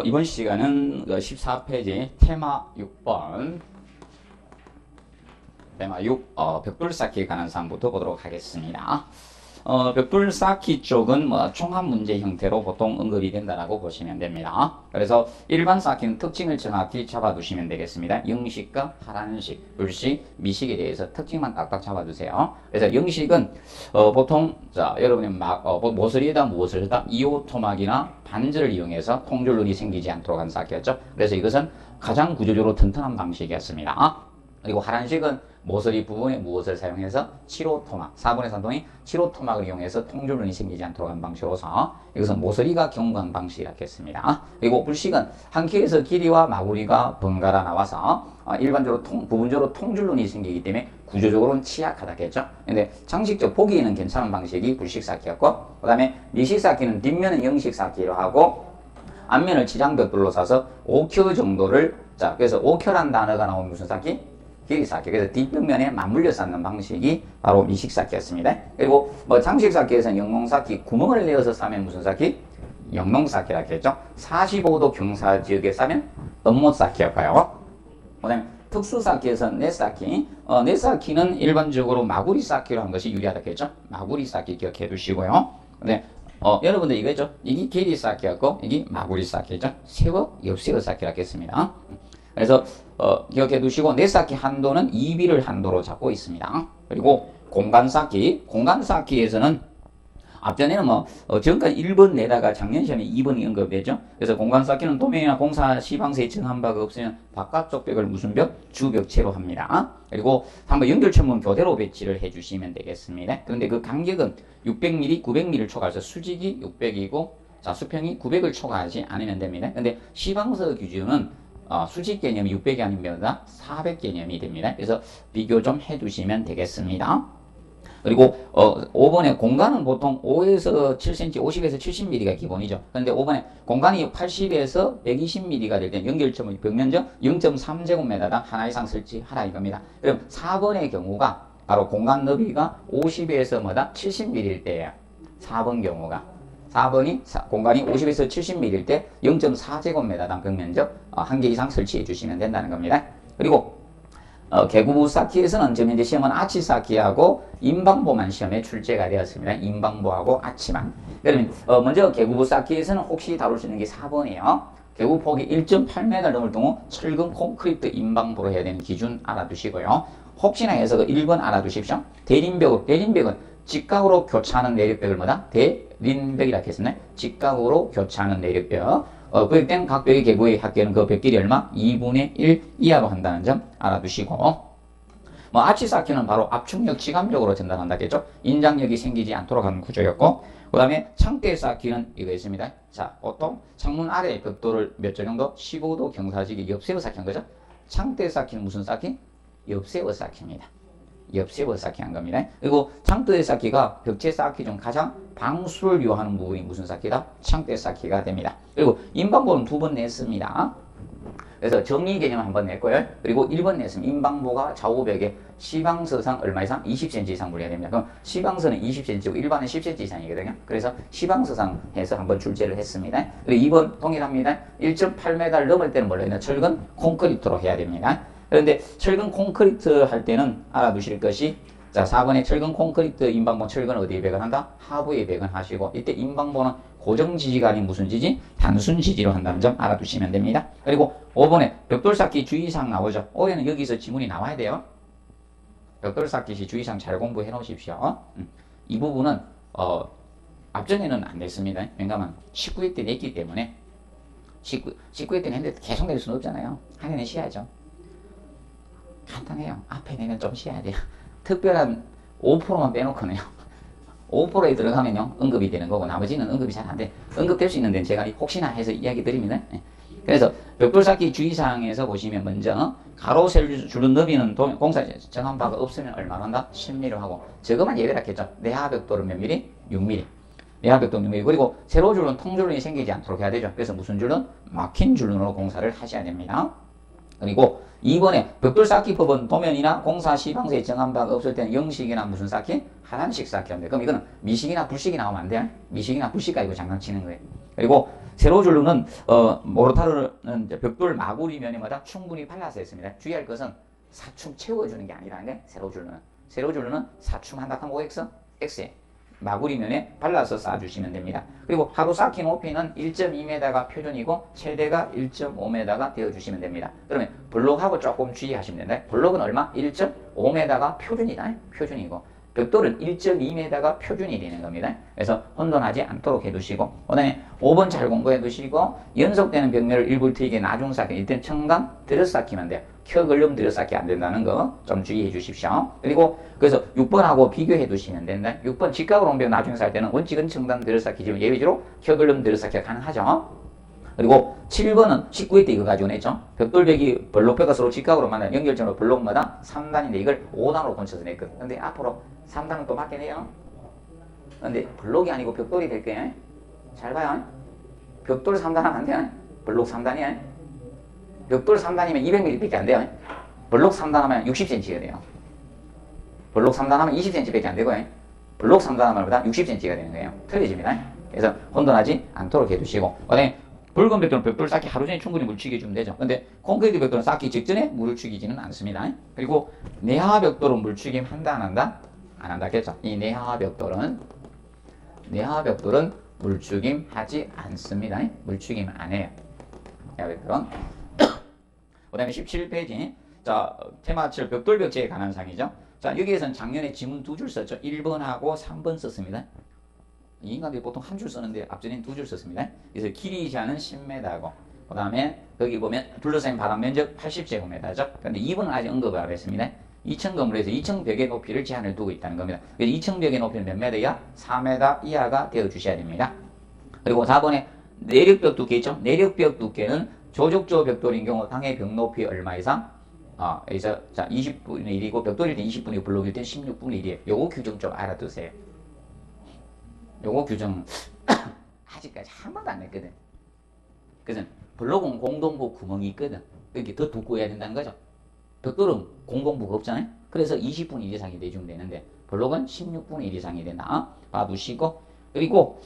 이번 시간은 14페이지 테마 6번 테마 6 벽돌 쌓기에 관한 사항부터 보도록 하겠습니다. 벽돌 쌓기 쪽은 종합 문제 형태로 보통 언급이 된다라고 보시면 됩니다. 그래서 일반 쌓기는 특징을 정확히 잡아두시면 되겠습니다. 영식과 하란식, 불식, 미식에 대해서 특징만 딱딱 잡아두세요. 그래서 영식은 보통 여러분이 모서리에다 무엇을 했다? 이오 토막이나 반절을 이용해서 통줄눈이 생기지 않도록 한 쌓기였죠. 그래서 이것은 가장 구조적으로 튼튼한 방식이었습니다. 그리고 하란식은 모서리 부분에 무엇을 사용해서 7호 토막, 4분의 3동이 7호 토막을 이용해서 통줄눈이 생기지 않도록 한 방식으로서 이것은 모서리가 경관 방식이라고 했습니다. 그리고 불식은 한 킬에서 길이와 마구리가 번갈아 나와서 일반적으로 부분적으로 통줄눈이 생기기 때문에 구조적으로는 취약하다고 했죠. 근데 장식적 보기에는 괜찮은 방식이 불식 쌓기였고, 그 다음에 미식 쌓기는 뒷면은 영식 쌓기로 하고 앞면을 지장벽돌로 싸서 5켜 정도를, 그래서 5켜란 단어가 나오는 무슨 쌓기? 길이 쌓기. 그래서 뒷벽면에 맞물려 쌓는 방식이 바로 미식 쌓기였습니다. 그리고 장식 쌓기에서는 영농 쌓기, 구멍을 내어서 싸면 무슨 쌓기? 영농 쌓기라고 했죠. 45도 경사 지역에 싸면 음못 쌓기였고요. 그 다음에 특수 쌓기에서는 넷 쌓기. 넷 쌓기는 일반적으로 마구리 쌓기로 한 것이 유리하다고 했죠. 마구리 쌓기 기억해 두시고요. 근데 여러분들 이거죠. 이게 길이 쌓기였고 이게 마구리 쌓기죠. 세워, 옆세워 쌓기라고 했습니다. 그래서 기억해 두시고 넷 쌓기 한도는 2비를 한도로 잡고 있습니다. 그리고 공간 쌓기, 공간 쌓기에서는 앞전에는 지금까지 1번 내다가 작년 시험에 2번이 언급되죠. 그래서 공간 쌓기는 도면이나 공사 시방서에 정한 바가 없으면 바깥쪽 벽을 무슨 벽? 주벽체로 합니다. 그리고 한번 연결천문 교대로 배치를 해주시면 되겠습니다. 그런데 그 간격은 600mm, 900mm를 초과해서 수직이 600이고 수평이 900을 초과하지 않으면 됩니다. 근데 시방서 기준은 수직 개념이 600이 아니면 400 개념이 됩니다. 그래서 비교 좀 해두시면 되겠습니다. 그리고 5번에 공간은 보통 5에서 7cm, 50에서 70mm가 기본이죠. 그런데 5번에 공간이 80에서 120mm가 될 때 연결점의 벽면적 0.3제곱미터당 하나 이상 설치하라 이겁니다. 그럼 4번의 경우가 바로 공간 너비가 50에서 70mm일 때예요. 4번 경우가. 4번이 공간이 50에서 70mm일 때 0.4제곱미터당 벽면적 1개 이상 설치해 주시면 된다는 겁니다. 그리고 개구부 쌓기에서는 지금 현재 시험은 아치 쌓기하고 인방보만 시험에 출제가 되었습니다. 인방보하고 아치만. 그러면 먼저 개구부 쌓기에서는 혹시 다룰 수 있는 게 4번이에요. 개구 폭이 1.8m 넘을 경우 철근 콘크리트 인방보로 해야 되는 기준 알아두시고요. 혹시나 해서 1번 알아두십시오. 대림벽은 직각으로 교차하는 내력벽을 대린벽이라 했습니다. 직각으로 교차하는 내력벽. 구획된 각 벽의 개구의 합계는 그 벽 길이 얼마? 2분의 1 이하로 한다는 점 알아두시고, 아치 쌓기는 바로 압축력 지감력으로 전달한다겠죠. 인장력이 생기지 않도록 하는 구조였고, 그 다음에 창대 쌓기는 이거 있습니다. 보통 창문 아래 벽돌을 몇 조 정도? 15도 경사지기 옆세워 쌓기 한 거죠. 창대 쌓기는 무슨 쌓기? 옆세워 쌓기입니다. 옆세워 쌓기 한 겁니다. 그리고 창대 쌓기가 벽체 쌓기 중 가장 방수를 요하는 부분이 무슨 쌓기다? 창대 쌓기가 됩니다. 그리고 인방보는 2번 냈습니다. 그래서 정의 개념 한번 냈고요. 그리고 1번 냈습니다. 인방보가 좌우벽에 시방서상 얼마 이상? 20cm 이상 물려야 됩니다. 그럼 시방서는 20cm고 일반은 10cm 이상이거든요. 그래서 시방서상 해서 한번 출제를 했습니다. 그리고 2번 동일합니다. 1.8m를 넘을 때는 뭘로 했나? 철근 콘크리트로 해야 됩니다. 그런데 철근 콘크리트 할 때는 알아두실 것이 4번에 철근 콘크리트 인방보 철근은 어디에 배관한다? 하부에 배관하시고, 이때 인방보는 고정 지지가 아닌 무슨 지지? 단순 지지로 한다는 점 알아두시면 됩니다. 그리고 5번에 벽돌 쌓기 주의사항 나오죠. 올해는 여기서 지문이 나와야 돼요. 벽돌 쌓기 시 주의사항 잘 공부해 놓으십시오. 이 부분은 앞전에는 안 냈습니다. 왜냐하면 19회 때 냈기 때문에 19회 때 냈는데 계속 낼 수는 없잖아요. 한 해는 쉬어야죠. 간단해요. 앞에 내면 좀 쉬어야 돼요. 특별한 5%만 빼놓고는요. 5%에 들어가면요. 언급이 되는 거고 나머지는 언급이 잘 안 돼. 언급될 수 있는 데는 제가 혹시나 해서 이야기 드립니다. 그래서 벽돌 쌓기 주의사항에서 보시면 먼저 가로 셀 줄은 너비는 공사 정한 바가 없으면 얼마나 한다? 10mm 하고 저거만 예외라 했죠. 내하 벽돌은 몇 mm? 6mm. 내하 벽돌은 6mm. 그리고 세로 줄은 통줄눈이 생기지 않도록 해야 되죠. 그래서 무슨 줄은? 막힌 줄눈으로 공사를 하셔야 됩니다. 그리고 2번에 벽돌 쌓기법은 도면이나 공사 시방서에 정한 바가 없을 때는 영식이나 무슨 쌓기? 하단식 쌓기인데 그럼 이거는 미식이나 불식이 나오면 안 돼요. 미식이나 불식 가지고 장난치는 거예요. 그리고 세로줄로는 모르타르는 벽돌 마구리면마다 충분히 발라서 했습니다. 주의할 것은 사춤 채워주는 게 아니라는 게 세로줄로는 사춤 한다 하면 OX, X에 마구리면에 발라서 쌓아주시면 됩니다. 그리고 하루 쌓기 높이는 1.2m가 표준이고 최대가 1.5m가 되어주시면 됩니다. 그러면 블록하고 조금 주의하시면 된다. 블록은 얼마? 1.5m가 표준이다. 표준이고 벽돌은 1.2m가 표준이 되는 겁니다. 그래서 혼돈하지 않도록 해두시고 그 다음에 5번 잘 공부해 두시고 연속되는 벽면을 일부 트이게 나중 쌓기 이때는 청강 들여쌓기만 돼요. 켜걸름 들여쌓기 안 된다는 거 좀 주의해 주십시오. 그리고 그래서 6번하고 비교해 두시면 된다. 6번 직각으로 온 벽 나중에 쌓을 때는 원칙은 청강 들여쌓기지만 예외적으로 켜걸름 들여쌓기가 가능하죠. 그리고 7번은 19회 때 이거 가지고 냈죠. 벽돌벽이 블록벽과 서로 직각으로 만나는 연결점으로 블록마다 3단인데 이걸 5단으로 건쳐서 냈거든. 근데 앞으로 3단은 또 바뀌네요. 근데 블록이 아니고 벽돌이 될 거예요. 잘 봐요. 벽돌 3단 하면 안 돼요. 블록 3단이에요. 벽돌 3단이면 200mm 밖에 안 돼요. 블록 3단 하면 60cm가 돼요. 블록 3단 하면 20cm 밖에 안 되고요. 블록 3단 하면 60cm가 되는 거예요. 틀려집니다. 그래서 혼돈하지 않도록 해두시고 그다음에 붉은 벽돌은 벽돌 쌓기 하루 전에 충분히 물치기 해주면 되죠. 근데 콘크리트 벽돌은 쌓기 직전에 물을 죽이지는 않습니다. 그리고 내하 벽돌은 물치기 한다 안 한다? 안 한다겠죠. 이 내하 벽돌은 물죽임 하지 않습니다. 물죽임 안 해요. 내하 벽돌은. 그 다음에 17페이지. 자, 테마7 벽돌 벽체에 관한 사항이죠. 자, 여기에서는 작년에 지문 2줄 썼죠. 1번하고 3번 썼습니다. 이 인간들이 보통 한 줄 쓰는데 앞전에는 2줄 썼습니다. 그래서 길이 제한은 10m고 그 다음에 거기 보면 둘러싸인 바닥 면적 80제곱미터죠. 그런데 2번은 아직 언급을 안 했습니다. 2층 건물에서 2층 벽의 높이를 제한을 두고 있다는 겁니다. 그래서 2층 벽의 높이는 몇 메터야? 4m 이하가 되어 주셔야 됩니다. 그리고 4번에 내력벽 두께 있죠. 내력벽 두께는 조적조 벽돌인 경우 당의 벽 높이 얼마 이상? 그래서 자 20분의 1이고 벽돌일 때 20분의 1, 블록일 때 16분의 1이에요. 요거 규정 좀 알아두세요. 요거 규정 아직까지 한 번도 안 냈거든. 그래서 블록은 공동부 구멍이 있거든. 이렇게 더 두꺼워야 된다는 거죠. 벽돌은 공동부가 없잖아요. 그래서 20분의 1 이상이 돼주면 되는데 블록은 16분의 1 이상이 된다. 봐두시고 그리고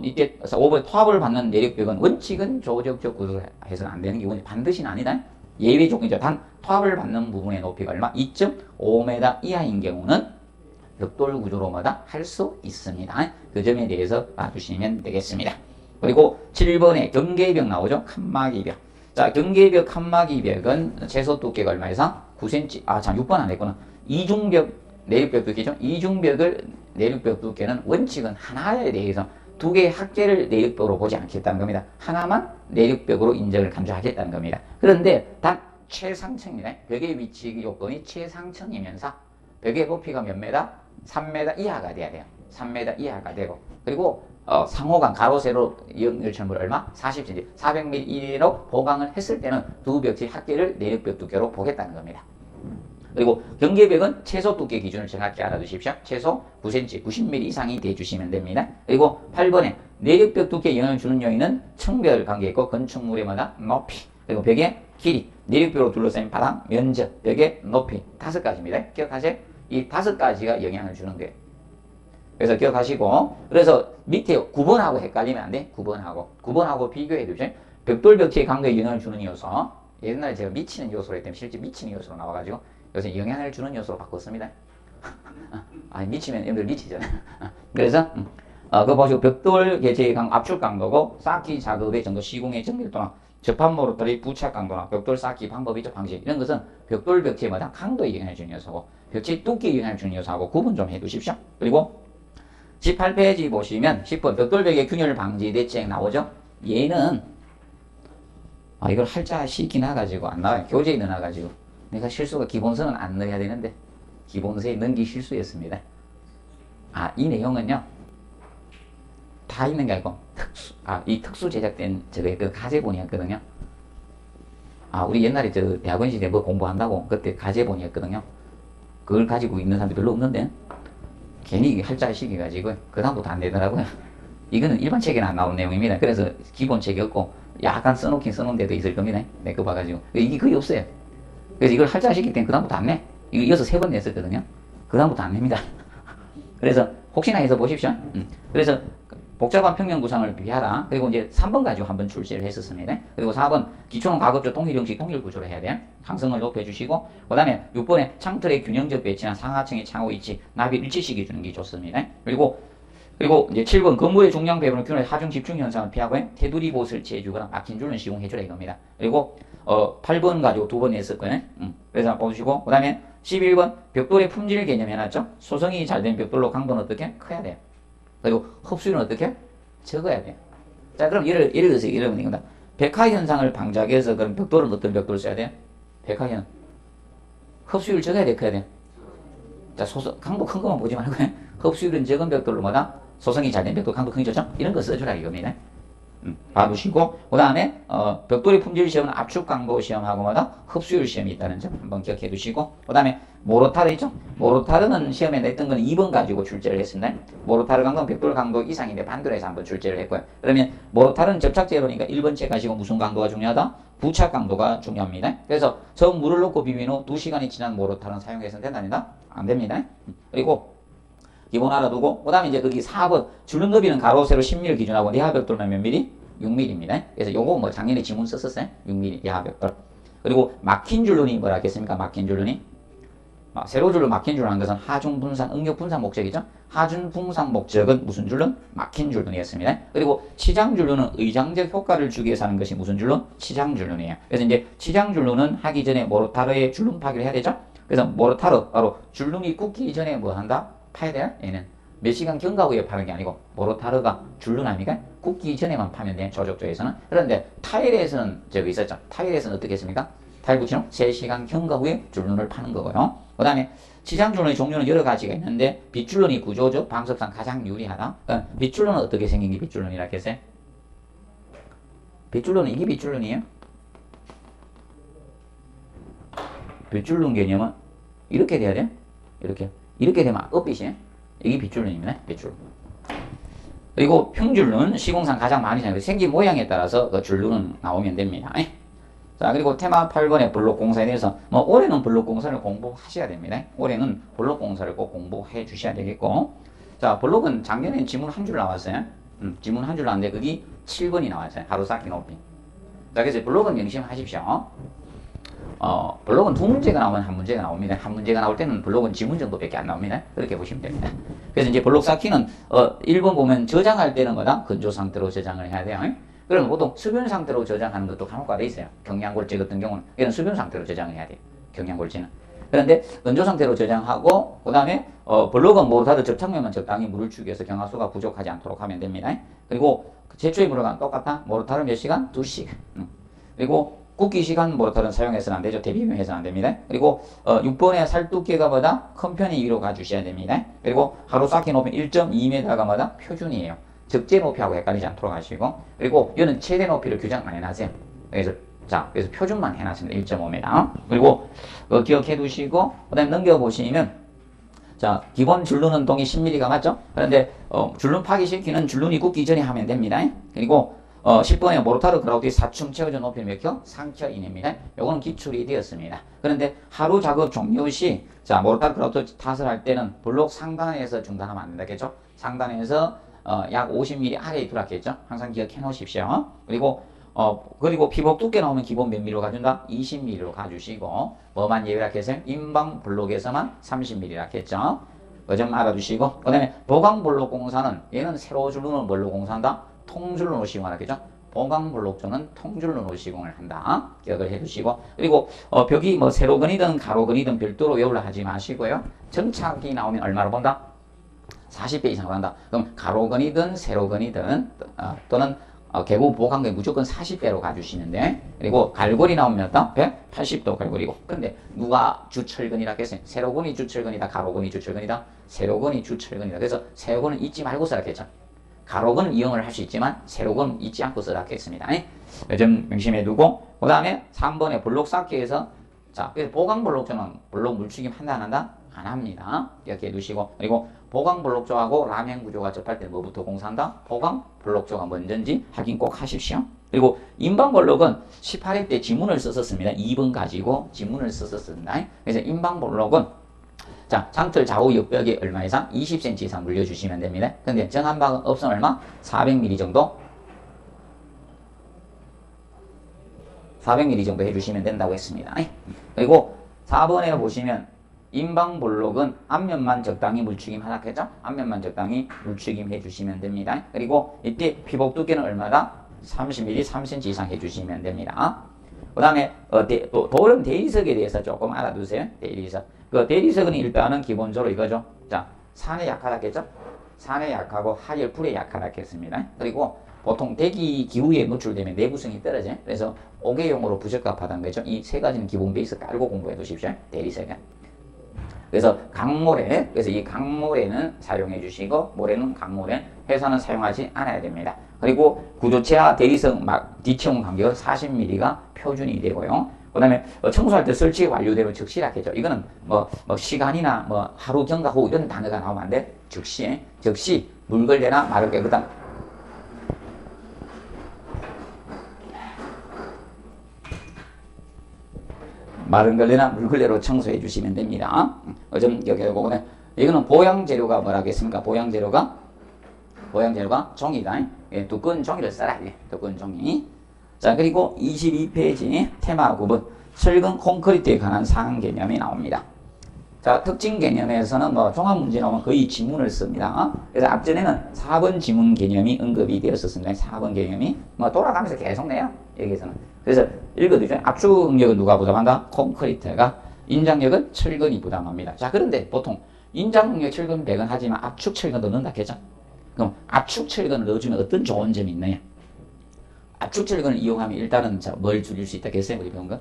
이때 5번 토합을 받는 내력벽은 원칙은 조적적 구조를 해서는 안 되는 게 반드시는 아니다. 예외 조건이죠. 단 토합을 받는 부분의 높이가 얼마? 2.5m 이하인 경우는 벽돌 구조로마다 할 수 있습니다. 그 점에 대해서 봐주시면 되겠습니다. 그리고 7번에 경계벽 나오죠. 칸막이벽. 자, 경계벽 칸막이벽은 최소 두께가 얼마 이상? 9cm. 6번 안 했구나. 이중벽 내륙벽 두께죠. 이중벽을 내륙벽 두께는 원칙은 하나에 대해서 두 개의 합계를 내륙벽으로 보지 않겠다는 겁니다. 하나만 내륙벽으로 인정을 간주하겠다는 겁니다. 그런데 단 최상층이네. 벽의 위치 요건이 최상층이면서 벽의 높이가 몇 메다? 3m 이하가 돼야 돼요. 3m 이하가 되고 그리고 상호간 가로 세로 연결점을 얼마? 40cm, 400mm로 보강을 했을 때는 두 벽의 합계를 내륙벽 두께로 보겠다는 겁니다. 그리고 경계벽은 최소 두께 기준을 정확히 알아두십시오. 최소 9cm, 90mm 이상이 돼주시면 됩니다. 그리고 8번에 내륙벽 두께에 영향을 주는 요인은 층별 관계 있고 건축물마다 높이 그리고 벽의 길이, 내륙벽으로 둘러싸인 바닥, 면적, 벽의 높이 5가지입니다. 기억하세요? 이 5가지가 영향을 주는 거예요. 그래서 기억하시고 그래서 밑에 9번하고 헷갈리면 안 돼. 9번하고 비교해 두세요. 벽돌 벽체의 강도에 영향을 주는 요소 옛날에 제가 미치는 요소로 했더니 실제 미치는 요소로 나와가지고 요새 영향을 주는 요소로 바꿨습니다. 미치면 여러분들 미치잖아요. 그래서 그거 보시고 벽돌 개체의 압축 강도고 쌓기 작업의 정도 시공의 정밀도나 접합 모르터리 부착 강도나 벽돌 쌓기 방법이죠. 방식 이런 것은 벽돌 벽체마다 강도에 영향을 주는 요소고 벽체 두께에 영향을 주는 요소하고 구분 좀 해두십시오. 그리고 18페이지 보시면 10번 벽돌벽의 균열 방지 대책 나오죠. 얘는 이걸 할자 시키 나가지고 안 나와요. 교재에 넣어놔가지고 내가 실수가 기본서는 안 넣어야 되는데 기본서에 넣은 게 실수였습니다. 이 내용은요 다 있는 게 아니고 이 특수 제작된 저게 그 가제본이었거든요. 우리 옛날에 저 대학원 시대 뭐 공부한다고 그때 가제본이었거든요. 그걸 가지고 있는 사람들 별로 없는데 괜히 할자 시켜가지고 그 다음부터 안 되더라고요. 이거는 일반 책에는 안 나온 내용입니다. 그래서 기본 책이 없고 약간 써놓긴 써놓은 데도 있을 겁니다. 내 거 봐가지고 이게 거의 없어요. 그래서 이걸 할자시키기 때문에 그다음부터 안 내. 이거 이어서 3번 냈었거든요. 그다음부터 안 냅니다. 그래서 혹시나 해서 보십시오. 그래서 복잡한 평면 구성을 비하라. 그리고 이제 3번 가지고 한번 출제를 했었습니다. 그리고 4번 기초는 가급적 동일 형식 동일 구조로 해야 돼요. 항성을 높여주시고 그 다음에 6번에 창틀의 균형적 배치나 상하층의 창호 위치, 나비 일치시켜 주는 게 좋습니다. 그리고 이제 7번 건물의 중량 배분을 균의 하중 집중 현상을 피하고 테두리 보호 설치해주거나 막힌 줄은 시공해주라 이겁니다. 그리고 8번 가지고 2번 했었거든요. 그래서 한번 보시고 그 다음에 11번 벽돌의 품질 개념 해놨죠. 소성이 잘 된 벽돌로 강도는 어떻게? 커야 돼요. 그리고 흡수율은 어떻게? 적어야 돼요. 자, 그럼 예를 들어서 이러면 이거다. 백화 현상을 방지하기 위해서 그럼 벽돌은 어떤 벽돌을 써야 돼요? 백화현. 흡수율 적어야 돼, 커야 돼? 자, 강도 큰 것만 보지 말고 흡수율은 적은 벽돌로 뭐다? 소성이 잘 된 벽돌, 강도 크기 좋죠? 이런 거 써주라 이겁니다. 봐두시고 그 다음에 벽돌의 품질 시험은 압축 강도 시험하고 마다 흡수율 시험이 있다는 점 한번 기억해 두시고 그 다음에 모르타르 있죠? 모르타르는 시험에 냈던 거는 2번 가지고 출제를 했습니다. 모르타르 강도는 벽돌 강도 이상인데 반대로 해서 한번 출제를 했고요. 그러면 모르타르는 접착제로니까 1번 책 가시고 무슨 강도가 중요하다? 부착 강도가 중요합니다. 그래서 처음 물을 넣고 비빈 후 2시간이 지난 모르타르는 사용해서는 된답니다. 안 됩니다. 그리고 기본 알아두고 그 다음에 이제 거기 4번 줄눈 너비는 가로 세로 10mm 기준하고 내하벽돌은 몇 mm? 6mm입니다. 그래서 요거 뭐 작년에 지문 썼었어요. 6mm 내하벽돌. 그리고 막힌 줄눈이 뭐라 했겠습니까? 막힌 줄눈이 세로 줄로 막힌 줄눈 한 것은 하중 분산 응용 분산 목적이죠. 하중 분산 목적은 무슨 줄눈? 막힌 줄눈이었습니다. 그리고 치장 줄눈은 의장적 효과를 주기 위해서 하는 것이 무슨 줄눈? 치장 줄눈이에요. 그래서 이제 치장 줄눈은 하기 전에 모르타르의 줄눈 파기를 해야 되죠. 그래서 모르타르 바로 줄눈이 굳기 전에 뭐 한다? 파야 돼요. 얘는 몇 시간 경과 후에 파는 게 아니고 모르타르가 줄눈 아닙니까? 굳기 전에만 파면 돼. 조적조에서는. 그런데 타일에서는 저기 있었죠. 타일에서는 어떻게 했습니까? 타일 붙이는 3시간 경과 후에 줄눈을 파는 거고요. 그 다음에 치장 줄눈의 종류는 여러 가지가 있는데 빗줄눈이 구조적 방석상 가장 유리하다. 빗줄눈은 어떻게 생긴 게 빗줄눈이라 했어요? 빗줄눈은 이게 빗줄눈이에요? 빗줄눈 개념은 이렇게 돼야 돼요. 이렇게 되면 엇빗이에요. 이게 빗줄눈입니다. 빗줄. 그리고 평줄눈 시공상 가장 많이 사용해요. 생긴 모양에 따라서 그 줄눈은 나오면 됩니다. 자, 그리고 테마 8번의 블록 공사에 대해서 뭐 올해는 블록 공사를 공부하셔야 됩니다. 올해는 블록 공사를 꼭 공부해 주셔야 되겠고, 자, 블록은 작년엔 지문 한 줄 나왔어요. 지문 한 줄 나왔는데 그게 7번이 나왔어요. 하루 쌓기 높이. 자, 그래서 블록은 명심하십시오. 블록은 2문제가 나오면 1문제가 나옵니다. 1문제가 나올 때는 블록은 지문 정도밖에 안 나옵니다. 그렇게 보시면 됩니다. 그래서 이제 블록 쌓기는 1번 보면 저장할 때는 거다 건조 상태로 저장을 해야 돼요. 그럼 보통 수변 상태로 저장하는 것도 간혹가 돼 있어요. 경량골재 같은 경우는 얘는 수변 상태로 저장을 해야 돼요. 경량골재는. 그런데 건조 상태로 저장하고 그 다음에 블록은 모르타르 접착면만 적당히 물을 주기 위해서 경화수가 부족하지 않도록 하면 됩니다. 그리고 제초의 물어가 똑같다. 모르타르 몇 시간? 2시간. 그리고 굳기 시간 모르타르는 사용해서는 안 되죠. 대비명해서는 안 됩니다. 그리고 6번에 살두께가 보다 큰 편이 위로 가주셔야 됩니다. 그리고 하루 쌓기 높이 1.2m가 뭐다? 표준이에요. 적재 높이하고 헷갈리지 않도록 하시고, 그리고 이거는 최대 높이를 규정 안 해놨어요. 그래서 표준만 해놨습니다. 1.5m. 그리고 기억해 두시고, 그 다음에 넘겨보시면, 자, 기본 줄눈 운동이 10mm가 맞죠? 그런데 줄눈 파기시키는 줄눈이 굳기 전에 하면 됩니다. 그리고 10번에 모르타르 그라우디 사춤 채워져 높이 몇 켜? 3켜 이내입니다. 요거는 기출이 되었습니다. 그런데 하루 작업 종료 시, 자, 모르타르 그라우디 탓을 할 때는 블록 상단에서 중단하면 안 된다겠죠? 상단에서 약 50mm 아래에 들어갔겠죠? 항상 기억해 놓으십시오. 그리고 피복 두께 나오면 기본 몇 mm로 가준다? 20mm로 가주시고, 뭐만 예외라 해서 인방 블록에서만 30mm라 했죠? 그 점 알아두시고, 그 다음에 보강 블록 공사는 얘는 세로 줄눈을 뭘로 공사한다? 통줄눈으로 시공하겠죠? 보강 블록조는 통줄눈으로 시공을 한다. 기억을 해두시고, 그리고 벽이 뭐 세로근이든 가로근이든 별도로 외우려 하지 마시고요. 정착이 나오면 얼마로 본다? 40배 이상으로 한다. 그럼 가로근이든 세로근이든 또는 개구 보강근이 무조건 40배로 가주시는데, 그리고 갈고리 나오면 180도 갈고리고. 근데 누가 주철근이라 했어요? 세로근이 주철근이다, 가로근이 주철근이다? 세로근이 주철근이다. 그래서 세로근은 잊지 말고 써라 했죠. 가로근은 이용을 할 수 있지만 세로근은 잊지 않고 써라 했습니다. 좀 명심해 두고, 그 다음에 3번에 블록 쌓기에서, 자, 그래서 보강 블록조는 블록 물추기 판단 안 한다? 안 합니다. 기억해 두시고, 그리고 보강 블록조하고 라멘 구조가 접할 때 뭐부터 공사한다? 보강 블록조가 먼저인지 확인 꼭 하십시오. 그리고 인방볼록은 18회 때 지문을 썼었습니다. 2번 가지고 지문을 썼었습니다. 그래서 인방볼록은 자, 장틀 좌우 옆벽에 얼마 이상? 20cm 이상 물려주시면 됩니다. 근데 정한박은 없으면 얼마? 400mm 정도? 400mm 정도 해주시면 된다고 했습니다. 그리고 4번에 보시면 인방볼록은 앞면만 적당히 물추김 하나 했죠? 앞면만 적당히 물추김 해주시면 됩니다. 그리고 이때 피복 두께는 얼마다? 30mm, 3cm 이상 해주시면 됩니다. 그 다음에 도름 대리석에 대해서 조금 알아두세요. 대리석. 그 대리석은 일단은 기본적으로 이거죠. 자, 산에 약하다겠죠? 산에 약하고 하열 불에 약하다겠습니다. 그리고 보통 대기 기후에 노출되면 내구성이 떨어져요. 그래서 옥외용으로 부적합하다는 거죠. 이 세 가지는 기본 베이스 깔고 공부해 두십시오. 대리석은. 그래서 강모래, 그래서 이 강모래는 사용해 주시고 모래는 강모래, 회사는 사용하지 않아야 됩니다. 그리고 구조체와 대리석 뒤치용 간격은 40mm가 표준이 되고요. 그 다음에 청소할 때 설치 완료되면 즉시 하겠죠. 이거는 뭐 시간이나 뭐 하루 경과 후 이런 단어가 나오면 안 돼. 즉시 물 걸레나 마를 깨끗한 마른 걸레나 물 걸레로 청소해 주시면 됩니다. 좀 여기 보면 이거는 보양 재료가 뭐라겠습니까? 보양 재료가 종이다. 예, 두꺼운 종이를 써라. 예, 두꺼운 종이. 자, 그리고 22페이지 테마 구분 철근 콘크리트에 관한 상한 개념이 나옵니다. 자, 특징 개념에서는 뭐 종합 문제 나오면 거의 지문을 씁니다. 그래서 앞전에는 4번 지문 개념이 언급이 되었었습니다. 4번 개념이 뭐 돌아가면서 계속 내요. 여기서는. 그래서 읽어두죠. 압축 응력은 누가 부담한다? 콘크리트가. 인장력은 철근이 부담합니다. 자, 그런데 보통 인장 응력 철근 100은 하지만 압축 철근도 넣는다 했죠. 그럼 압축 철근을 넣어주면 어떤 좋은 점이 있나요? 압축 철근을 이용하면 일단은 자, 뭘 줄일 수 있다 했어요? 우리 배운 거?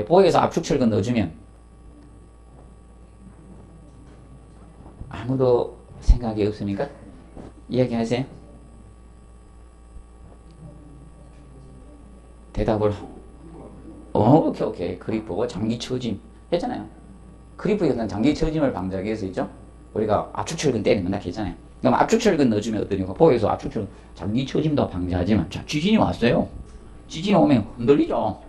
보에서 압축 철근 넣어주면 아무도 생각이 없습니까? 이야기하세요. 대답을 오케이. 그리프고 장기 처짐 했잖아요. 그리프에서는 장기 처짐을 방지하기 위해서 있죠. 우리가 압축 철근 때리는 다 했잖아요. 그럼 압축 철근 넣어주면 어떠니까? 보에서 압축 철근 장기 처짐도 방지하지만 자, 지진이 왔어요. 지진이 오면 흔들리죠.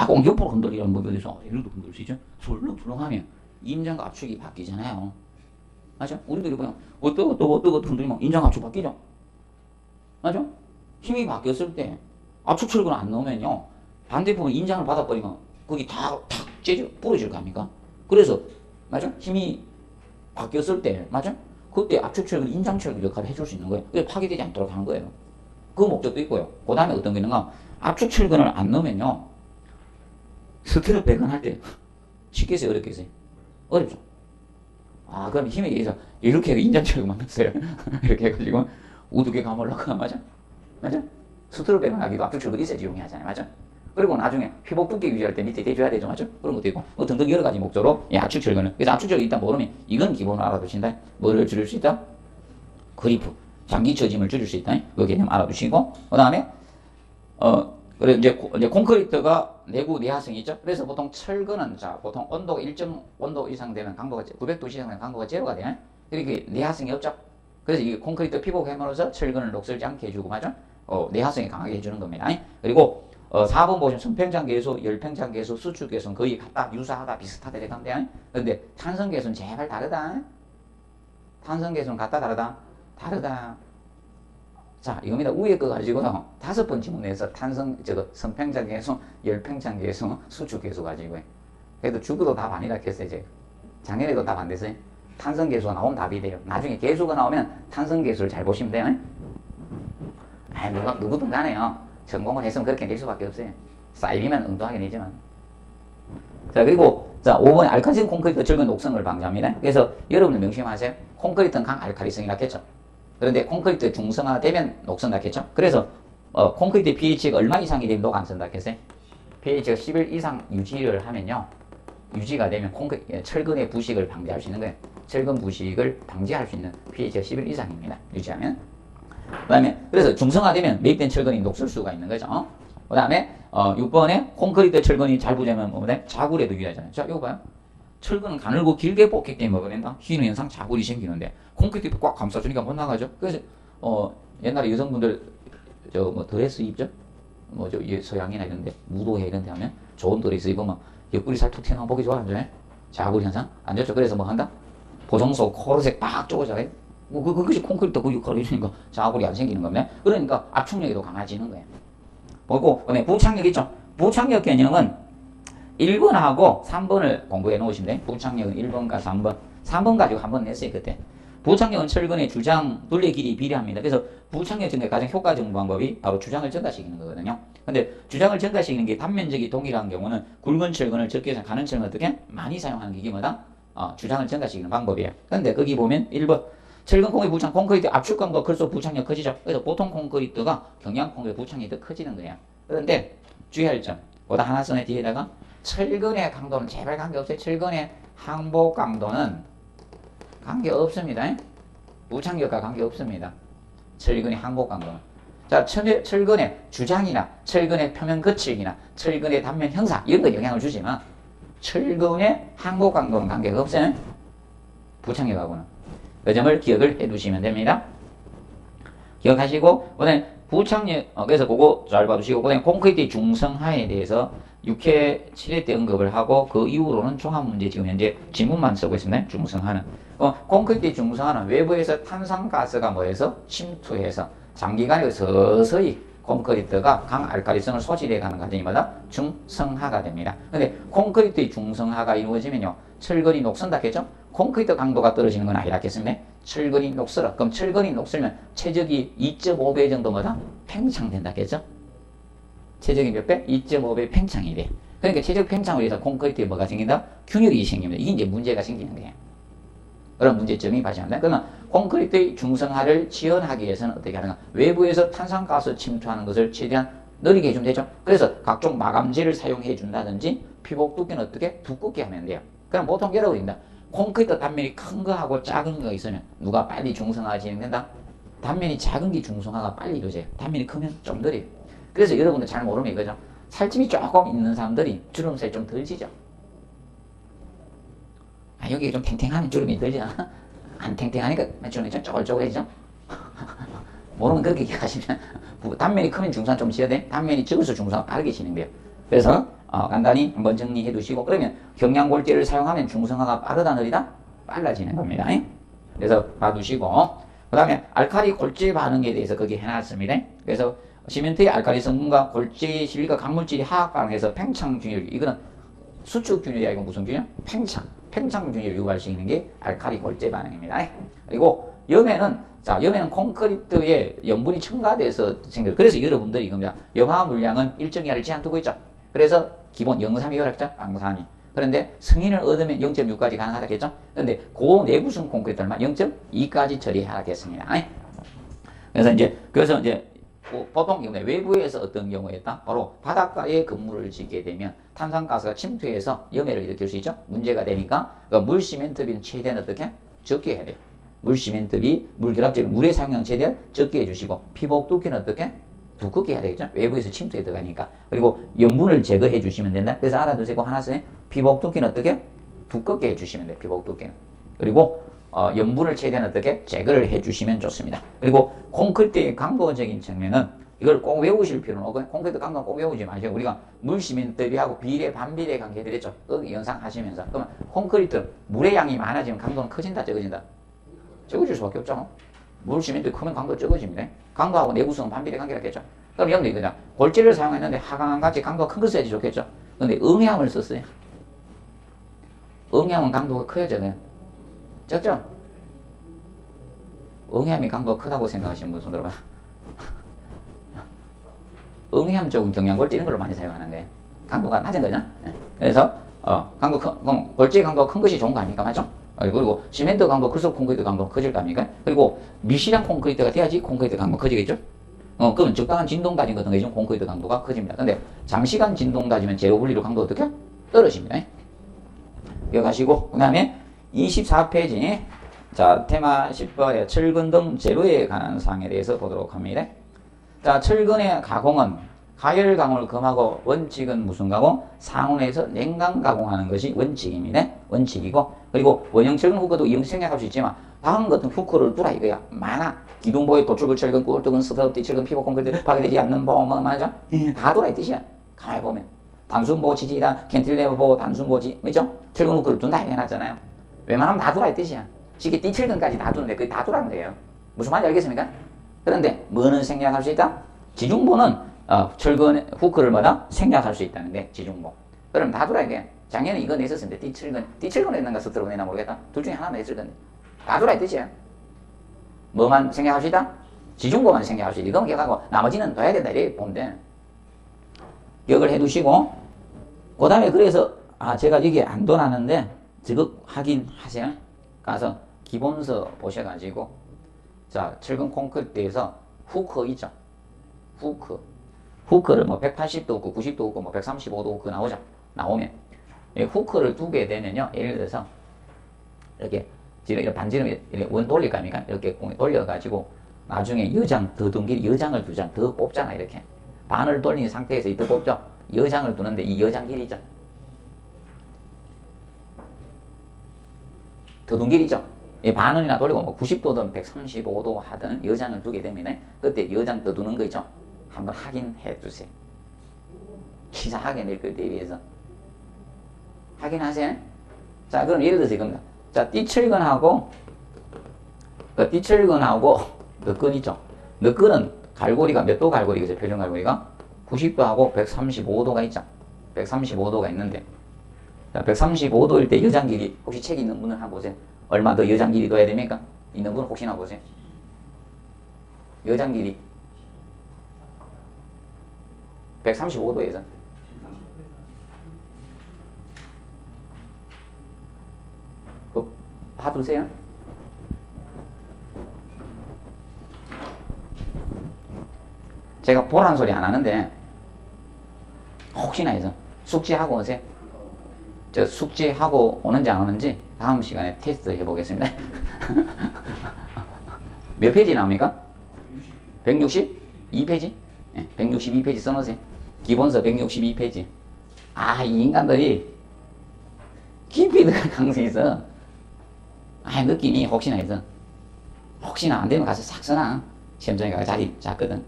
꼭 옆으로 흔들리라는 법에 대해서 이런도 흔들 수 있죠. 설렁설렁하면 임장과 압축이 바뀌잖아요. 맞죠? 우리들이 그냥 어떠고 흔들리면 임장 압축 바뀌죠. 맞죠? 힘이 바뀌었을 때 압축 철근을 안 넣으면요 반대편 임장을 받아버리면 거기 다 째져 부러질 거 아닙니까? 그래서 맞죠? 힘이 바뀌었을 때 맞죠? 그때 압축 철근 임장 철근 역할을 해줄 수 있는 거예요. 그게 파괴되지 않도록 하는 거예요. 그 목적도 있고요. 그 다음에 어떤 게 있는가? 압축 철근을 안 넣으면요 스트랩 배관할 때 쉽게 써요? 어렵게 써요? 어렵죠. 그럼 힘에 의해서 이렇게 인장철근 만들었어요. 이렇게 해가지고 우두개 감으려고 맞아? 스트랩 배관하기도 압축 철근 있어야지 용이하잖아요. 맞아? 그리고 나중에 피복 두께 유지할 때 밑에 대줘야 되죠. 맞죠? 그런 것도 있고 등등 여러 가지 목적으로 압축 철근은 그래서 압축 철근 일단 모르면 이건 기본으로 알아두신다. 뭐를 줄일 수 있다? 그리프 장기 처짐을 줄일 수 있다. 그 개념 알아두시고 그 다음에 그래 이제 콘크리트가 내구 내화성이 있죠. 그래서 보통 철근은 자 보통 온도가 일정 온도 이상 되면 강도가 900도 이상 되면 강도가 제로가 돼요. 그러니까 내화성이 없죠. 그래서 이 콘크리트 피복해으로써 철근을 녹슬지 않게 해주고 맞죠? 내화성이 강하게 해주는 겁니다. 그리고 4번 보시면 선팽장 계수, 열팽장 계수, 수축 계수는 거의 같다, 유사하다, 비슷하다 이렇게 하면 돼요. 근데 탄성 계수는 제발 다르다. 탄성 계수는 같다, 다르다. 자, 이겁니다. 위에 거 가지고요. 5번 지문에서 선팽장 계수, 열팽장 계수, 수축 계수 가지고요. 그래도 죽어도 답 아니라 했어요, 이제. 작년에도 답 안 됐어요. 탄성 계수가 나오면 답이 돼요. 나중에 계수가 나오면 탄성 계수를 잘 보시면 돼요. 누구든 간에요. 전공을 했으면 그렇게 낼 수밖에 없어요. 쌓이면 응도하게 되지만. 자, 그리고, 5번에 알칼리성 콘크리트 철근 녹성을 방지합니다. 그래서 여러분들 명심하세요. 콘크리트는 강알칼리성이라 했죠. 그런데 콘크리트 중성화되면 녹선다 했죠. 그래서, 콘크리트 pH가 얼마 이상이 되면 녹 안 쓴다 했어요. pH가 11 이상 유지를 하면요. 유지가 되면 철근의 부식을 방지할 수 있는 거예요. 철근 부식을 방지할 수 있는 pH가 11 이상입니다. 유지하면. 그 다음에 그래서 중성화되면 매입된 철근이 녹슬 수가 있는 거죠. 그 다음에 6번에 콘크리트 철근이 잘 부재면 뭐냐? 자굴에도 유의하잖아요. 자, 이거 봐요. 철근은 가늘고 길게 뽑기 때문에 뭐가 된다? 휘는 현상 자굴이 생기는데 콘크리트 꽉 감싸주니까 못 나가죠. 그래서 옛날에 여성분들 저 뭐 드레스 입죠? 뭐 저 서양이나 이런데 무도회 이런데 하면 좋은 드레스 입으면 옆구리 살 툭 튀어나오면 보기 좋아, 안 좋아해? 자구리 현상 안 좋죠? 그래서 뭐 한다? 보정소 코르색 빡 쪼고자해. 뭐 그것이 콘크리트 그 역할을 해주니까 자구리 안 생기는 겁니다. 그러니까 압축력이 더 강해지는 거예요. 보고 그다음에 부착력 있죠? 부착력 개념은 1번하고 3번을 공부해 놓으시면 돼요. 부착력은 1번과 3번. 3번 가지고 한번 냈어요, 그때. 부착력은 철근의 주장, 둘레 길이 비례합니다. 그래서 부착력 증가의 가장 효과적인 방법이 바로 주장을 증가시키는 거거든요. 근데 주장을 증가시키는 게 단면적이 동일한 경우는 굵은 철근을 적게 가는 철근을 어떻게 많이 사용하는 게 이게 뭐다? 주장을 증가시키는 방법이에요. 근데 거기 보면 1번 철근 콘크리트 부착, 콘크리트 압축감과 클수록 부착력 커지죠. 그래서 보통 콘크리트가 경량 콘크리트 부착력이 더 커지는 거예요. 그런데 주의할 점, 보다 하나 써내 뒤에다가 철근의 강도는 제발 관계없어요. 철근의 항복 강도는 관계없습니다. 부착력과 관계없습니다. 철근의 항복 강도는. 자, 철근의 주장이나 철근의 표면 거칠기나 철근의 단면 형사 이런 거 영향을 주지만 철근의 항복 강도는 관계가 없어요. 부착력하고는. 그 점을 기억을 해 두시면 됩니다. 기억하시고, 그다음에 부착력, 그래서 그거 잘 봐두시고, 그다음에 콘크리트의 중성화에 대해서 6회, 7회 때 언급을 하고, 그 이후로는 종합문제 지금 현재 지문만 쓰고 있습니다. 중성화는. 콘크리트의 중성화는 외부에서 탄산가스가 뭐해서 침투해서 장기간에 서서히 콘크리트가 강알칼리성을 소실해 가는 과정이 뭐다? 중성화가 됩니다. 근데 콘크리트의 중성화가 이루어지면요, 철근이 녹선다 했죠? 콘크리트 강도가 떨어지는 건 아니라겠습니다. 철근이 녹슬어. 그럼 철근이 녹슬면 최적이 2.5배 정도 뭐다? 팽창된다겠죠? 최적이 몇 배? 2.5배 팽창이 돼. 그러니까 최적 팽창을 위해서 콘크리트에 뭐가 생긴다? 균열이 생깁니다. 이게 이제 문제가 생기는 거예요. 그런 문제점이 발생한다. 그러면 콘크리트의 중성화를 지연하기 위해서는 어떻게 하는가? 외부에서 탄산가스 침투하는 것을 최대한 느리게 해주면 되죠. 그래서 각종 마감재를 사용해 준다든지 피복 두께는 어떻게? 두껍게 하면 돼요. 그럼 보통 여러분입니다. 콘크리트 단면이 큰 거하고 작은 거가 있으면 누가 빨리 중성화가 진행된다? 단면이 작은 게 중성화가 빨리 이루어져요. 단면이 크면 좀 느려요. 그래서 여러분들 잘 모르면 이거죠. 살집이 조금 있는 사람들이 주름살이 좀 덜 지죠. 여기 좀 탱탱하면 주름이 덜지 않아? 안 탱탱하니까 주름이 좀 쪼글쪼글해지죠? 모르면 그렇게 기억하시면 단면이 크면 중성화 좀 지어야 돼. 단면이 적을수록 중성화가 빠르게 진행돼요. 그래서 간단히 한번 정리해 두시고 그러면 경량골재를 사용하면 중성화가 빠르다 느리다? 빨라지는 겁니다. 그래서 봐두시고 그 다음에 알칼리 골재 반응에 대해서 거기 해놨습니다. 그래서 시멘트의 알칼리 성분과 골재의 실리가 강물질이 화학 반응해서 팽창 균열, 이거는 수축 균열이 아니고 무슨 균열? 팽창 균열을 유발시키는 게 알칼리 골재 반응입니다. 그리고 염에는 콘크리트에 염분이 첨가돼서 생겨요. 그래서 여러분들이 이겁니다. 염화 물량은 일정 이하를 제한 두고 있죠. 그래서 기본 0.3이라고 했죠. 방사선이. 그런데 승인을 얻으면 0.6까지 가능하다겠죠. 그런데 그 내구성 콘크리트만 0.2까지 처리하겠습니다. 그래서 이제 보통 경우에 외부에서 어떤 경우에 있다? 바로 바닷가에 건물을 짓게 되면 탄산가스가 침투해서 염해를 일으킬 수 있죠. 문제가 되니까 그러니까 물 시멘트비는 최대한 어떻게? 적게 해야 돼요. 물 시멘트비, 물 결합제를 물의 사용량 최대한 적게 해주시고 피복 두께는 어떻게? 두껍게 해야 되겠죠. 외부에서 침투해 들어가니까. 그리고 염분을 제거해 주시면 된다. 그래서 알아두시고 하나 쓰네. 피복 두께는 어떻게? 두껍게 해주시면 돼요. 피복 두께는. 그리고 염분을 최대한 어떻게? 제거를 해주시면 좋습니다. 그리고 콘크리트의 강도적인 측면은 이걸 꼭 외우실 필요는 없고요. 콘크리트 강도는 꼭 외우지 마시고 우리가 물 시멘트비하고 비례 반비례 관계 해드렸죠. 영상 하시면서. 그러면 콘크리트 물의 양이 많아지면 강도는 커진다 적어진다? 적어질 수밖에 없죠. 물 시멘트 크면 강도 적어집니다. 강도하고 내구성은 반비례 관계라겠죠. 그럼 여러분들 이거냐. 골재를 사용했는데 하강한 같이 강도가 큰 거 써야지 좋겠죠. 근데 응양을 썼어요. 응양은 강도가 커야 적어요. 적죠? 응양이 강도가 크다고 생각하시는 분 손 들어봐. 응양 쪽은 경량골재 이런 걸로 많이 사용하는데 강도가 낮은 거죠. 그래서 골재 강도가 큰 것이 좋은 거 아닙니까? 맞죠? 그리고 시멘트 강도 클수록 콘크리트 강도 커질 거 아닙니까? 그리고 미실한 콘크리트가 돼야지 콘크리트 강도 커지겠죠? 그러면 적당한 진동 다진 같은 거 해주면 콘크리트 강도가 커집니다. 근데 장시간 진동 다지면 제로 분리로 강도 어떻게? 떨어집니다. 기억하시고 그 다음에 24페이지 자 테마 10번의 철근 등 재료에 관한 사항에 대해서 보도록 합니다. 자 철근의 가공은 가열 가공을 금하고 원칙은 무슨 가공? 상온에서 냉각 가공하는 것이 원칙입니다. 원칙이고 그리고 원형 철근 후가도 이용 생략할 수 있지만 다음 같은 후크를 두라 이거야. 많아. 기둥보에 도출구 철근, 꿀뚝은 스톱, 뒤철근, 피복 콘크리트, 파괴되지 않는 보험, 맞아? 다 돌아 이 뜻이야. 가만히 보면. 단순보 지지다, 캔틸레버 단순보지, 그죠? 철근 후크를 둔다 해놨잖아요. 웬만하면 다 두라 이 뜻이야. 쉽게 뒤철근까지 다 두는데 그게 다 두라는 거예요. 무슨 말인지 알겠습니까? 그런데 뭐는 생략할 수 있다? 지중보는 철근 후크를 뭐다? 생략할 수 있다는데 지중보. 그럼 다 두라 이게. 작년에 이거 냈었는데 띠철근 했는가 스트로그 내나 모르겠다. 둘 중에 하나 냈을 건데 다 두라 이 뜻이야. 뭐만 생략할 수 있다? 지중보만 생략할 수 있다. 이거만 기억하고 나머지는 둬야 된다 이렇게 보면 돼. 기억을 해두시고 그 다음에 그래서 제가 여기 안 둬놨는데 저거 확인하세요. 가서 기본서 보셔가지고 자 철근 콘크리트에서 후크 있죠. 후크를 뭐 180도 후크, 90도 후크, 뭐 135도 후크 나오죠. 나오면 이 후크를 두게 되면요. 예를 들어서 이렇게 이런 반지름 이렇게 원 돌릴 거 아닙니까? 이렇게 돌려가지고 나중에 여장 더 둔 길이 여장을 두 장 더 뽑잖아. 이렇게 반을 돌린 상태에서 이때 뽑죠. 여장을 두는데 이 여장 길이죠. 더 둔 길이죠. 이 반원이나 돌리고 뭐 90도든 135도 하든 여장을 두게 되면 그때 여장 더 두는 거 있죠. 한번 확인해 주세요. 치사하게 낼 거에 대비해서 확인하세요. 자, 그럼 예를 들어서 이겁니다. 자, 띠철근하고 너끈 있죠. 너끈은 갈고리가 몇 도 갈고리겠죠? 표준 갈고리가 90도하고 135도가 있죠. 135도가 있는데 자, 135도일 때 여장 길이 혹시 책 있는 분을 한번 보세요. 얼마 더 여장 길이 둬야 됩니까? 있는 분 혹시나 보세요. 여장 길이 135도에서 봐두세요. 제가 보라는 소리 안 하는데 혹시나 해서 숙지하고 오세요. 저 숙지하고 오는지 안 오는지 다음 시간에 테스트 해보겠습니다. 몇 페이지 나옵니까? 162페이지? 네, 162페이지 써놓으세요. 기본서 162페이지. 이 인간들이 깊이 들어갈 가능성이 있어. 느낌이 혹시나 해서 혹시나 안 되면 가서 싹 써놔. 시험장에 가서 자리 잡거든.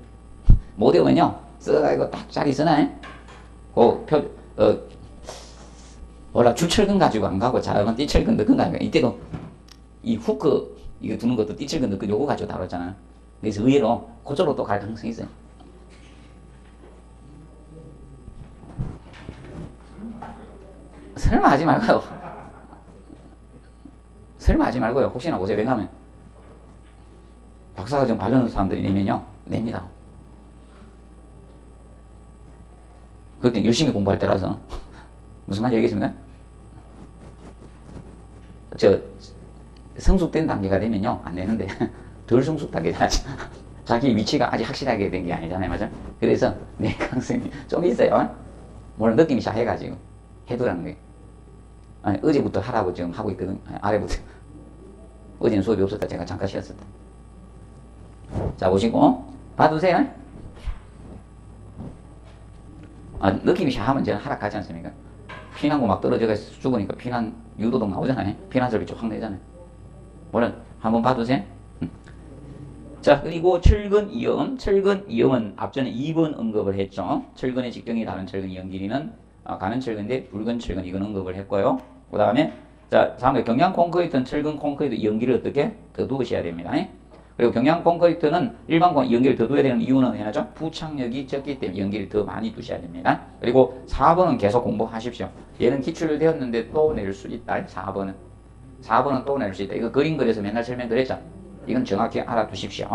못 외우면요 써가지고 딱 자리 써놔. 몰라 주철근 가지고 안 가고 자면 띠철근 넣건 가니까 이때도 이 후크 이거 두는 것도 띠철근 넣건 요거 가지고 다뤘잖아. 그래서 의외로 그쪽으로 또 갈 가능성이 있어요. 설마 하지 말고요. 설마 하지 말고요. 혹시나 보세요. 왜냐하면 박사과정 관련 사람들이 내면요 냅니다. 그때 열심히 공부할 때라서 무슨 말인지 알겠습니까? 성숙된 단계가 되면요 안 내는데 덜 성숙 단계가 자기 위치가 아직 확실하게 된 게 아니잖아요. 맞아? 그래서 내 가능성이 좀 있어요. 물론 느낌이 샤해가지고 해두라는 거예요. 어제부터 하라고 지금 하고 있거든. 아래부터. 어제는 수업이 없었다. 제가 잠깐 쉬었었다. 자, 보시고 봐두세요. 느낌이 샤하면 제가 하락하지 않습니까? 피난구 막 떨어져서 죽으니까 피난 유도독 나오잖아요. 피난설비 쭉 확 내잖아요. 물론 한번 봐두세요. 자, 그리고 철근 이음. 철근 이음은 앞전에 2번 언급을 했죠. 철근의 직경이 다른 철근 이음 길이는 가는 철근인데 붉은 철근 이건 언급을 했고요. 그 다음에 자, 다음에 경량 콘크리트는 철근 콘크리트 연기를 어떻게 더 두셔야 됩니다. 그리고 경량 콘크리트는 일반 연기를 더 둬야 되는 이유는 해야죠. 부착력이 적기 때문에 연기를 더 많이 두셔야 됩니다. 그리고 4번은 계속 공부하십시오. 얘는 기출되었는데 또 낼 수 있다. 4번은 또 낼 수 있다. 이거 그림 그려서 맨날 설명드렸죠. 이건 정확히 알아두십시오.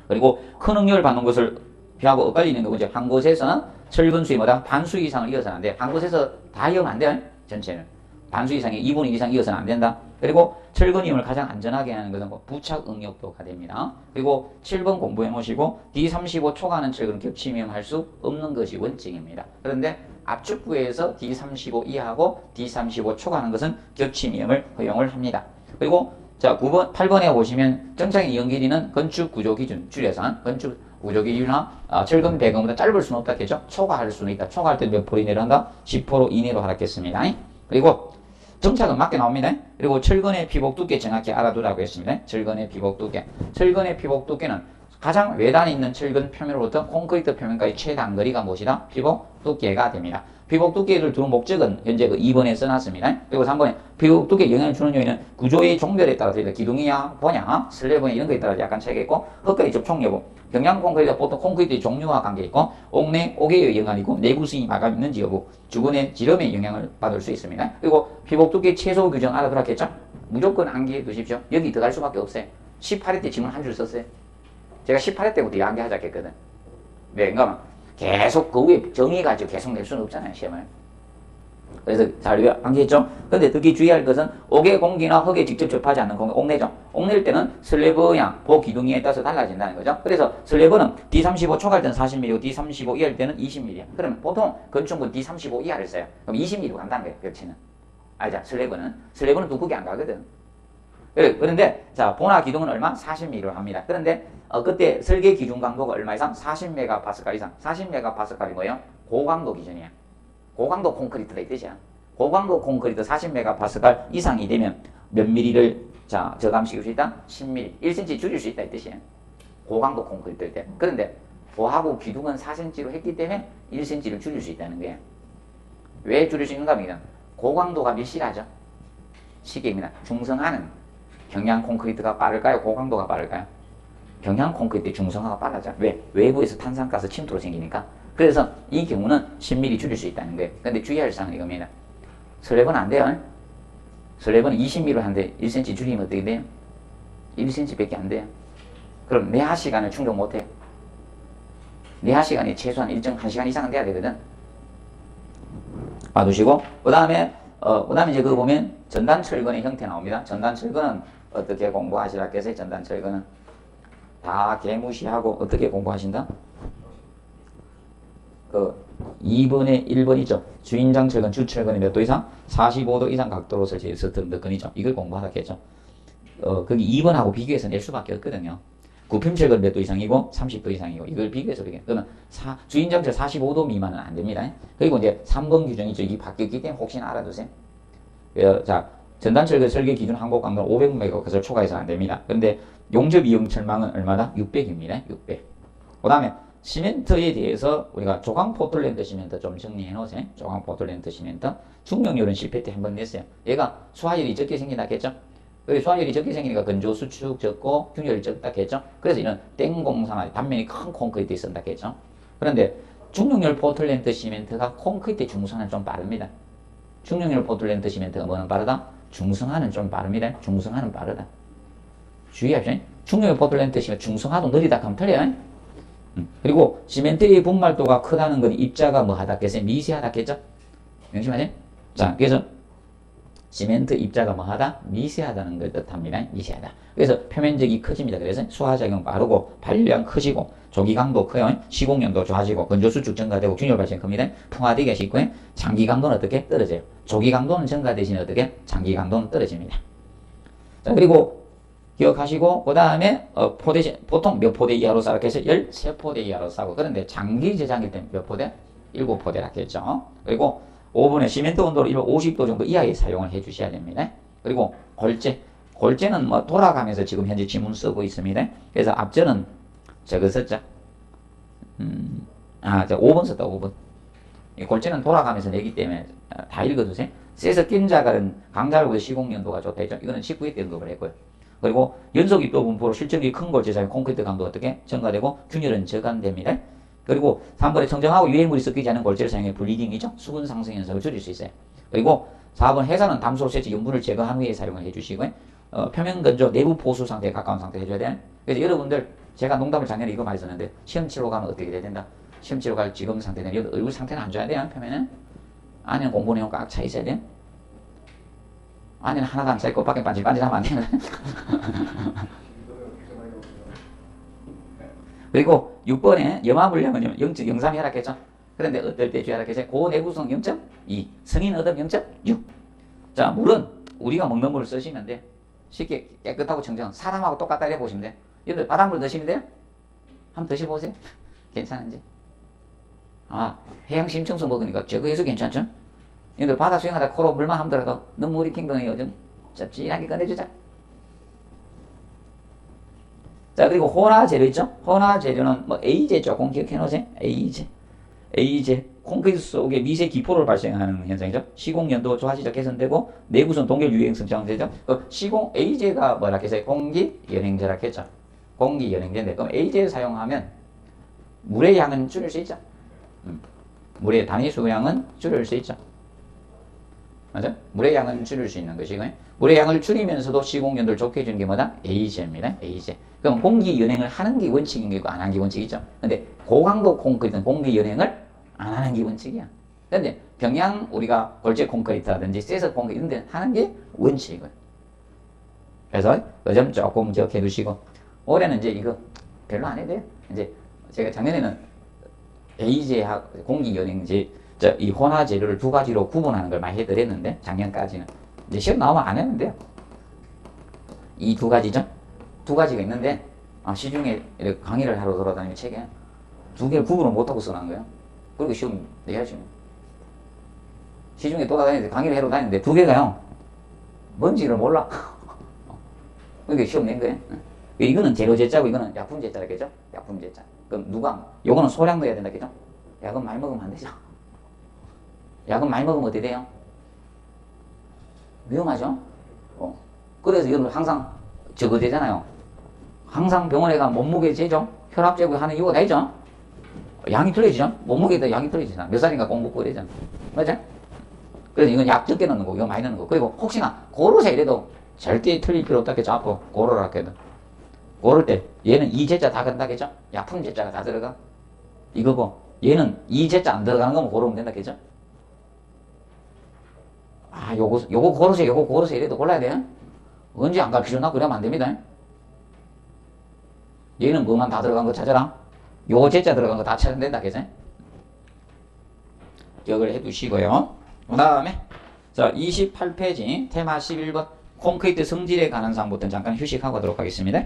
그리고 큰 응력을 받는 것을 피하고 엇갈리는 거고 이제 한 곳에서는 철근 수위 뭐다? 반수 이상을 이어서는 안 돼. 한 곳에서 다 이으면 안 돼요. 전체는. 반수 이상이 2분의 1 이상 이어서는 안 된다. 그리고 철근임을 가장 안전하게 하는 것은 부착 응력도가 됩니다. 그리고 7번 공부해 놓으시고 D35 초과하는 철근은 겹치면 할 수 없는 것이 원칙입니다. 그런데 압축부에서 D35 이하고 D35 초과하는 것은 겹치미음을 허용을 합니다. 그리고 자 9번, 8번에 보시면 정착의 이용 길이는 건축 구조 기준 줄여서 건축 구조 기준이나 철근 배경보다 짧을 수는 없다겠죠. 초과할 수는 있다. 초과할 때 몇 프로 이내로 한다? 10% 이내로 하락했습니다. 그리고 정착은 맞게 나옵니다. 그리고 철근의 피복 두께 정확히 알아두라고 했습니다. 철근의 피복 두께. 철근의 피복 두께는 가장 외단에 있는 철근 표면으로부터 콘크리트 표면까지 최단거리가 무엇이다? 피복 두께가 됩니다. 피복 두께를 두는 목적은 현재 그 2번에 써놨습니다. 그리고 3번에 피복 두께에 영향을 주는 요인은 구조의 종별에 따라서 기둥이야, 번야, 슬래브냐 이런 거에 따라 약간 차이가 있고 흙과의 접촉 여부, 경량 콘크리트 보통 콘크리트의 종류와 관계 있고 옥내, 옥외의 영향이 있고 내부 스윙이 마감 있는지 여부, 주근의 지름의 영향을 받을 수 있습니다. 그리고 피복 두께 최소 규정 알아들었겠죠? 무조건 암기해 두십시오. 여기 들어갈 수밖에 없어요. 18회 때 질문 한 줄 썼어요. 제가 18회 때부터 암기하자 했거든. 네, 그러니까 계속 그 위에 정의가지고 계속 낼 수는 없잖아요, 시험을. 그래서 잘 암기했죠? 근데 특히 주의할 것은 옥의 공기나 흙에 직접 접하지 않는 공기, 옥내죠. 옥낼 때는 슬래브양, 보기둥에 따라서 달라진다는 거죠. 그래서 슬래브는 D35 초과할 때는 40mm고 D35 이하일 때는 20mm. 그러면 보통 건축은 D35 이하를 써요. 그럼 20mm로 간다는 거예요, 벽치는. 알죠? 슬래브는 두껍게 안 가거든. 그런데 자 본화 기둥은 얼마? 40mm로 합니다. 그런데 그때 설계 기준 강도가 얼마 이상? 40메가파스칼 이상. 40메가파스칼이 뭐예요? 고강도 기준이야. 고강도 콘크리트가 있듯이야. 고강도 콘크리트 40메가파스칼 이상이 되면 몇 미리를 자 저감시킬 수 있다? 10mm, 1cm 줄일 수 있다 이 뜻이에요. 고강도 콘크리트일 때. 그런데 보하고 기둥은 4cm로 했기 때문에 1cm를 줄일 수 있다는 거예요. 왜 줄일 수 있는가 하면 고강도가 밀실하죠. 시계입니다. 중성화는 경량 콘크리트가 빠를까요? 고강도가 빠를까요? 경량 콘크리트의 중성화가 빨라져. 왜? 외부에서 탄산가스 침투로 생기니까. 그래서 이 경우는 10mm 줄일 수 있다는 거예요. 근데 주의할 사항은 이겁니다. 슬래브는 안 돼요. 슬래브는 20mm로 하는데 1cm 줄이면 어떻게 돼요? 1cm 밖에 안 돼요. 그럼 내하 시간을 충족 못 해요. 내하 시간이 최소한 일정 1시간 이상은 돼야 되거든. 봐두시고, 그 다음에 이제 그거 보면 전단 철근의 형태 나옵니다. 전단 철근은 어떻게 공부하시라겠어요? 전단 철근은 다 개무시하고 어떻게 공부하신다? 그 2번에 1번이죠. 주인장 철근, 주철근이 몇 도 이상? 45도 이상 각도로 설치해서 든든근이죠. 이걸 공부하겠죠. 거기 2번하고 비교해서 낼 수밖에 없거든요. 구품철근 몇 도 이상이고 30도 이상이고 이걸 비교해서 그렇게. 그러면 주인장철 45도 미만은 안 됩니다. 그리고 이제 3번 규정이죠. 이게 바뀌었기 때문에 혹시나 알아두세요. 자, 전단철근 설계 기준 항복 강도는 500메가 그것을 초과해서 안 됩니다. 그런데 용접 이용 철망은 얼마다? 600입니다. 600. 그 다음에 시멘트에 대해서 우리가 조강 포틀랜드 시멘트 좀 정리해 놓으세요. 조강 포틀랜드 시멘트. 중력률은 10회 때 한 번 냈어요. 얘가 수하열이 적게 생긴다 했죠. 여기 수하열이 적게 생기니까 건조 수축 적고 균열이 적다 했죠. 그래서 이런 땡공사나 단면이 큰 콘크리트에 쓴다 했죠. 그런데 중력열 포틀랜드 시멘트가 콘크리트 중성화는 좀 빠릅니다. 중력열 포틀랜드 시멘트가 뭐는 빠르다? 중성화는 좀 빠릅니다. 중성화는 빠르다. 주의하십시오. 중력열 포틀랜드 시멘트 중성화도 느리다 하면 틀려요. 그리고 시멘트의 분말도가 크다는 건 입자가 뭐 하다 했어요? 미세하다 했죠? 명심하세요. 자, 그래서 시멘트 입자가 뭐 하다? 미세하다는 걸 뜻합니다. 미세하다. 그래서 표면적이 커집니다. 그래서 수하작용 빠르고 발열량 커지고 조기 강도 커요. 시공연도 좋아지고 건조수축 증가되고 균열 발생 큽니다. 풍화되기가 쉽고 장기 강도는 어떻게? 떨어져요. 조기 강도는 증가 대신에 어떻게? 장기 강도는 떨어집니다. 자, 그리고 기억하시고 그 다음에 보통 몇 포대 이하로 싸라고 해서 13포대 이하로 싸고 그런데 장기 제작일 때 몇 포대? 7포대라고 했죠. 그리고 5분에 시멘트 온도를 50도 정도 이하에 사용을 해 주셔야 됩니다. 그리고 골재는 뭐 돌아가면서 지금 현재 지문 쓰고 있습니다. 그래서 앞전은 저거 썼죠. 저 5번 썼다 5번. 이 골재는 돌아가면서 내기 때문에 다 읽어두세요. 쇠서 낀 자갈은 강자로부터 시공연도가 좋다 했죠. 이거는 19회 때 언급을 했고요. 그리고 연속 입도 분포로 실적이 큰 골재 사용 콘크리트 강도가 어떻게 증가되고 균열은 저감됩니다. 그리고 3번에 청정하고 유해물이 섞이지 않은 골재를 사용해 블리딩이죠. 수분 상승 현상을 줄일 수 있어요. 그리고 4번 해산은 담수로 세치 염분을 제거한 후에 사용을 해주시고요. 표면 건조 내부 보수 상태에 가까운 상태 해줘야 돼요. 그래서 여러분들 제가 농담을 작년에 이거 많이 썼는데 시험 치러 가면 어떻게 돼야 된다? 시험 치러 갈 지금 상태는 여기 얼굴 상태는 안 좋아야 돼요. 표면은 안에는 공부 내용 꽉 차 있어야 돼요. 안에는 하나도 안 차있고 밖에 반질반질하면 안 되는. 그리고 6번에 염화물량은 0.03 혈압했죠. 그런데 어떨 때 혈압했죠? 고내구성 0.2, 성인 어둠 0.6. 자, 물은 우리가 먹는 물을 쓰시면 돼. 쉽게 깨끗하고 청정. 사람하고 똑같다 해보시면 돼. 여러분들 바닷물 드시면 돼요? 한번 드셔보세요. 괜찮은지. 해양 심청소 먹으니까 저거 해서 괜찮죠? 얘들 바다 수영하다 코로 물만 함더라도 너무 우리 킹동이 요즘 짭짤하게 꺼내주자. 자, 그리고 혼화 재료 있죠? 혼화 재료는 뭐 A제 조금 기억해 놓으세요. A제. 콘크리트 속에 미세 기포를 발생하는 현상이죠. 시공연도 조화지적 개선되고 내구성 동결 유행성 정되죠. 시공 A제가 뭐라 했어요? 공기 연행제라 했죠. 공기 연행제인데 그럼 A제를 사용하면 물의 양은 줄일 수 있죠. 물의 단위 수량은 줄일 수 있죠. 맞아? 물의 양은 줄일 수 있는 것이고요. 물의 양을 줄이면서도 시공연도를 좋게 해주는 게 뭐다? A제입니다. A제. 그럼 공기 연행을 하는 게 원칙인 게고 안 하는 게 원칙이죠. 근데 고강도 콘크리트는 공기 연행을 안 하는 게 원칙이야. 근데 평양 우리가 골재 콘크리트라든지 세서 콘크리트 이런 데 하는 게 원칙이고요. 그래서 그 점 조금 기억해 두시고 올해는 이제 이거 별로 안 해도 돼요. 이제 제가 작년에는 A제 공기 연행제 이 혼화 재료를 두 가지로 구분하는 걸 많이 해드렸는데 작년까지는 이제 시험 나오면 안 했는데요. 이 두 가지죠. 두 가지가 있는데 시중에 이렇게 강의를 하러 돌아다니는 책에 두 개를 구분을 못하고 써놓은 거예요. 그리고 시험 내야지. 시중에 돌아다니는데 강의를 하러 다니는데 두 개가요. 뭔지를 몰라. 그러니까 시험 낸 거예요. 이거는 재료제자고 이거는 약품제자라겠죠? 약품제자. 그럼 누가 요거는 소량 넣어야 된다겠죠? 약은 많이 먹으면 안 되죠. 약은 많이 먹으면 어떻게 돼요? 위험하죠? 그래서 이건 항상 저거 되잖아요. 항상 병원에 가면 몸무게 재죠? 혈압 재고 하는 이유가 다 있죠? 양이 틀려지죠? 몸무게도 양이 틀려지잖아. 몇 살인가 꼭 먹고 그러잖아. 맞아? 그래서 이건 약 적게 넣는 거고, 이거 많이 넣는 거. 그리고 혹시나 고르세 이래도 절대 틀릴 필요 없다겠죠? 앞으로 고르라 해도. 고를 때 얘는 이제자 다 간다겠죠? 약품 제자가 다 들어가. 이거고 얘는 이제자 안 들어가는 거면 고르면 된다겠죠? 요거 고르세 이래도 골라야 돼요? 언제 안 갈 필요나? 그러면 안 됩니다. 얘는 뭐만 다 들어간 거 찾아라. 요 제자 들어간 거 다 찾으면 된다, 그죠? 기억을 해 두시고요. 그 다음에, 자, 28페이지, 테마 11번, 콘크리트 성질에 관한 사항부터 잠깐 휴식하고 하도록 하겠습니다.